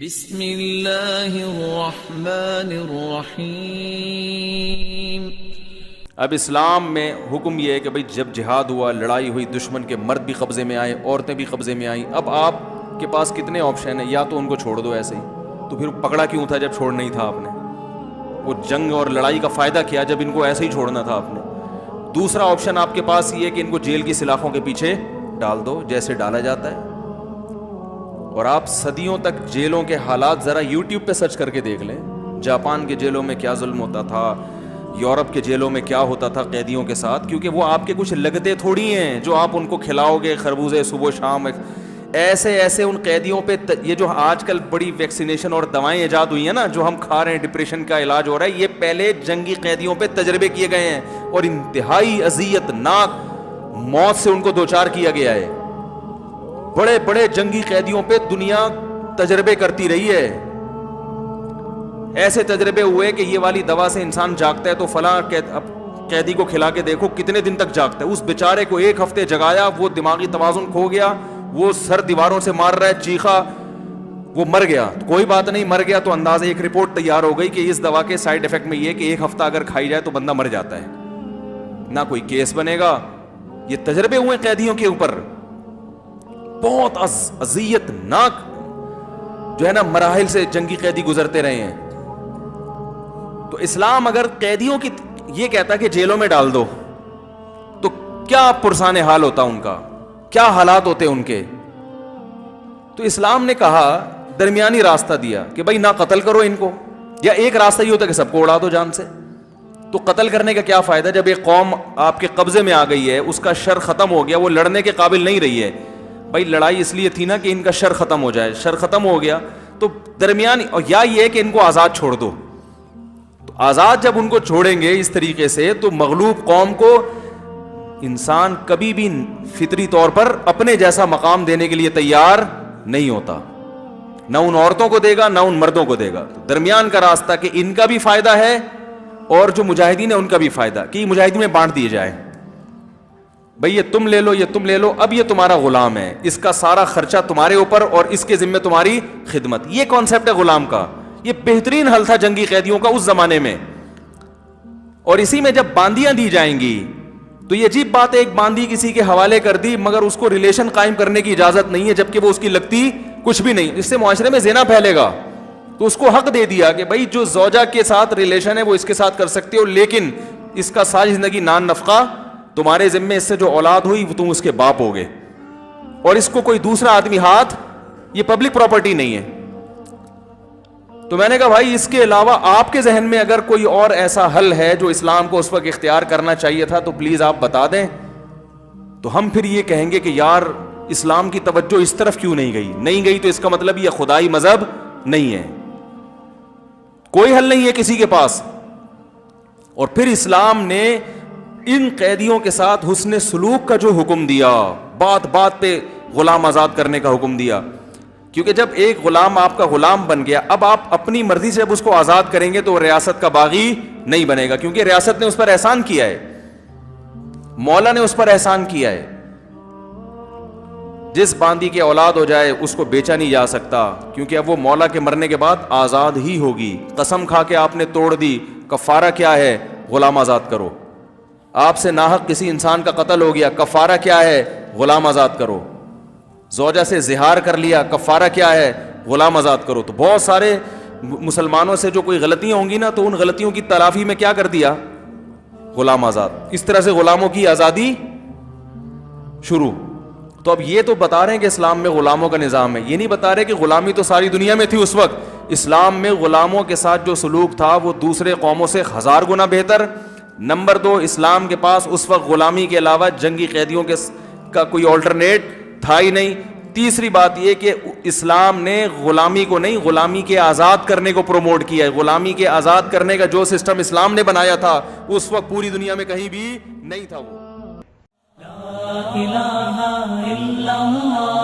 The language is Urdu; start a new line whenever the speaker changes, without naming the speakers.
بسم اللہ الرحمن الرحیم۔
اب اسلام میں حکم یہ ہے کہ بھئی جب جہاد ہوا، لڑائی ہوئی، دشمن کے مرد بھی قبضے میں آئے، عورتیں بھی قبضے میں آئیں، اب آپ کے پاس کتنے آپشن ہیں؟ یا تو ان کو چھوڑ دو ایسے ہی، تو پھر پکڑا کیوں تھا جب چھوڑ نہیں تھا آپ نے؟ وہ جنگ اور لڑائی کا فائدہ کیا جب ان کو ایسے ہی چھوڑنا تھا آپ نے؟ دوسرا آپشن آپ کے پاس یہ ہے کہ ان کو جیل کی سلاخوں کے پیچھے ڈال دو جیسے ڈالا جاتا ہے۔ اور آپ صدیوں تک جیلوں کے حالات ذرا یوٹیوب پہ سرچ کر کے دیکھ لیں، جاپان کے جیلوں میں کیا ظلم ہوتا تھا، یورپ کے جیلوں میں کیا ہوتا تھا قیدیوں کے ساتھ، کیونکہ وہ آپ کے کچھ لگتے تھوڑی ہیں جو آپ ان کو کھلاؤ گے خربوزے صبح شام۔ ایسے ایسے ان قیدیوں پہ یہ جو آج کل بڑی ویکسینیشن اور دوائیں ایجاد ہوئی ہیں نا، جو ہم کھا رہے ہیں، ڈپریشن کا علاج ہو رہا ہے، یہ پہلے جنگی قیدیوں پہ تجربے کیے گئے ہیں اور انتہائی اذیت ناک موت سے ان کو دوچار کیا گیا ہے۔ بڑے بڑے جنگی قیدیوں پہ دنیا تجربے کرتی رہی ہے۔ ایسے تجربے ہوئے کہ یہ والی دوا سے انسان جاگتا ہے تو فلاں قیدی کو کھلا کے دیکھو کتنے دن تک جاگتا ہے۔ اس بیچارے کو 1 ہفتے جگایا، وہ دماغی توازن کھو گیا، وہ سر دیواروں سے مار رہا ہے، چیخا، وہ مر گیا۔ کوئی بات نہیں، مر گیا تو اندازے ایک رپورٹ تیار ہو گئی کہ اس دوا کے سائیڈ ایفیکٹ میں یہ کہ 1 ہفتہ اگر کھائی جائے تو بندہ مر جاتا ہے، نہ کوئی کیس بنے گا۔ یہ تجربے ہوئے قیدیوں کے اوپر، بہت اذیت ناک جو ہے نا مراحل سے جنگی قیدی گزرتے رہے ہیں۔ تو اسلام اگر قیدیوں کی یہ کہتا کہ جیلوں میں ڈال دو تو کیا پرسان حال ہوتا ان کا، کیا حالات ہوتے ان کے؟ تو اسلام نے کہا، درمیانی راستہ دیا کہ بھائی نہ قتل کرو ان کو، یا ایک راستہ یہ ہوتا کہ سب کو اڑا دو جان سے۔ تو قتل کرنے کا کیا فائدہ جب ایک قوم آپ کے قبضے میں آ گئی ہے، اس کا شر ختم ہو گیا، وہ لڑنے کے قابل نہیں رہی ہے۔ بھائی لڑائی اس لیے تھی نا کہ ان کا شر ختم ہو جائے، شر ختم ہو گیا تو درمیانی، اور یا یہ کہ ان کو آزاد چھوڑ دو۔ تو آزاد جب ان کو چھوڑیں گے اس طریقے سے تو مغلوب قوم کو انسان کبھی بھی فطری طور پر اپنے جیسا مقام دینے کے لیے تیار نہیں ہوتا، نہ ان عورتوں کو دے گا نہ ان مردوں کو دے گا۔ تو درمیان کا راستہ کہ ان کا بھی فائدہ ہے اور جو مجاہدین ہیں ان کا بھی فائدہ، کہ مجاہدین میں بانٹ دیے جائے۔ بھئی یہ تم لے لو، یہ تم لے لو، اب یہ تمہارا غلام ہے، اس کا سارا خرچہ تمہارے اوپر اور اس کے ذمہ تمہاری خدمت۔ یہ کانسیپٹ ہے غلام کا۔ یہ بہترین حل تھا جنگی قیدیوں کا اس زمانے میں۔ اور اسی میں جب باندیاں دی جائیں گی تو یہ عجیب بات ہے، ایک باندی کسی کے حوالے کر دی مگر اس کو ریلیشن قائم کرنے کی اجازت نہیں ہے، جبکہ وہ اس کی لگتی کچھ بھی نہیں، اس سے معاشرے میں زنا پھیلے گا۔ تو اس کو حق دے دیا کہ بھائی جو زوجہ کے ساتھ ریلیشن ہے وہ اس کے ساتھ کر سکتے ہو، لیکن اس کا ساری زندگی نان نفقہ تمہارے ذمے، اس سے جو اولاد ہوئی وہ تم اس کے باپ ہوگے، اور اس کو کوئی دوسرا آدمی ہاتھ، یہ پبلک پراپرٹی نہیں ہے۔ تو میں نے کہا بھائی اس کے علاوہ آپ کے ذہن میں اگر کوئی اور ایسا حل ہے جو اسلام کو اس وقت اختیار کرنا چاہیے تھا تو پلیز آپ بتا دیں۔ تو ہم پھر یہ کہیں گے کہ یار اسلام کی توجہ اس طرف کیوں نہیں گئی تو اس کا مطلب یہ خدائی مذہب نہیں ہے، کوئی حل نہیں ہے کسی کے پاس۔ اور پھر اسلام نے ان قیدیوں کے ساتھ حسن سلوک کا جو حکم دیا، بات بات پہ غلام آزاد کرنے کا حکم دیا، کیونکہ جب ایک غلام آپ کا غلام بن گیا، اب آپ اپنی مرضی سے جب اس کو آزاد کریں گے تو وہ ریاست کا باغی نہیں بنے گا، کیونکہ ریاست نے اس پر احسان کیا ہے، مولا نے اس پر احسان کیا ہے۔ جس باندی کی اولاد ہو جائے اس کو بیچا نہیں جا سکتا، کیونکہ اب وہ مولا کے مرنے کے بعد آزاد ہی ہوگی۔ قسم کھا کے آپ نے توڑ دی، کفارہ کیا ہے؟ غلام آزاد کرو۔ آپ سے ناحق کسی انسان کا قتل ہو گیا، کفارہ کیا ہے؟ غلام آزاد کرو۔ زوجہ سے زہار کر لیا، کفارہ کیا ہے؟ غلام آزاد کرو۔ تو بہت سارے مسلمانوں سے جو کوئی غلطیاں ہوں گی نا تو ان غلطیوں کی تلافی میں کیا کر دیا؟ غلام آزاد۔ اس طرح سے غلاموں کی آزادی شروع۔ تو اب یہ تو بتا رہے ہیں کہ اسلام میں غلاموں کا نظام ہے، یہ نہیں بتا رہے کہ غلامی تو ساری دنیا میں تھی اس وقت۔ اسلام میں غلاموں کے ساتھ جو سلوک تھا وہ دوسرے قوموں سے 1000 گنا بہتر۔ نمبر 2، اسلام کے پاس اس وقت غلامی کے علاوہ جنگی قیدیوں کا کوئی آلٹرنیٹ تھا ہی نہیں۔ تیسری بات یہ کہ اسلام نے غلامی کو نہیں، غلامی کے آزاد کرنے کو پروموٹ کیا ہے۔ غلامی کے آزاد کرنے کا جو سسٹم اسلام نے بنایا تھا اس وقت پوری دنیا میں کہیں بھی نہیں تھا وہ۔
لا الہ الا اللہ